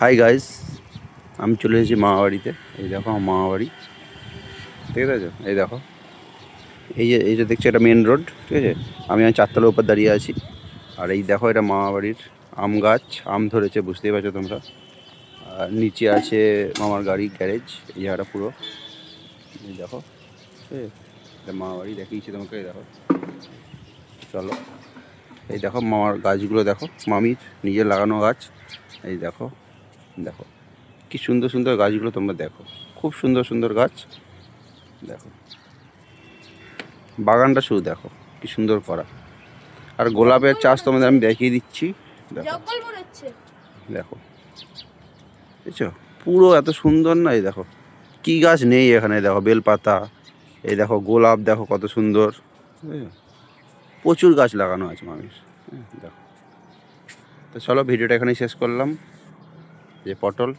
Hi guys, আমি চলে এসেছি মামাবাড়িতে। এই দেখো আমার মামাবাড়ি, ঠিক আছে? এই দেখো, এই যে দেখছি এটা মেন রোড, ঠিক আছে? আমি 4তলার উপর দাঁড়িয়ে আছি। আর এই দেখো এটা মামাবাড়ির আম গাছ, আম ধরেছে, বুঝতেই পারছো তোমরা। আর নিচে আছে মামার গাড়ি গ্যারেজ, এই জায়গাটা পুরো। এই দেখো, ঠিক আছে? এটা মামাবাড়ি দেখিয়েছি তোমাকে। এই দেখো, চলো। এই দেখো মামার গাছগুলো দেখো, মামির নিজের লাগানো গাছ। এই দেখো, দেখো কি সুন্দর সুন্দর গাছগুলো, তোমরা দেখো, খুব সুন্দর সুন্দর গাছ। দেখো বাগানটা শুধু দেখো কি সুন্দর করা। আর গোলাপের চাষ তোমাদের আমি দেখিয়ে দিচ্ছি। দেখো দেখো, বুঝছো? পুরো এত সুন্দর না। এই দেখো কি গাছ নেই এখানে, দেখো বেলপাতা, এই দেখো গোলাপ, দেখো কত সুন্দর, বুঝছো? প্রচুর গাছ লাগানো আছে মানুষ। দেখো, তো চলো ভিডিওটা এখানেই শেষ করলাম। যে পটল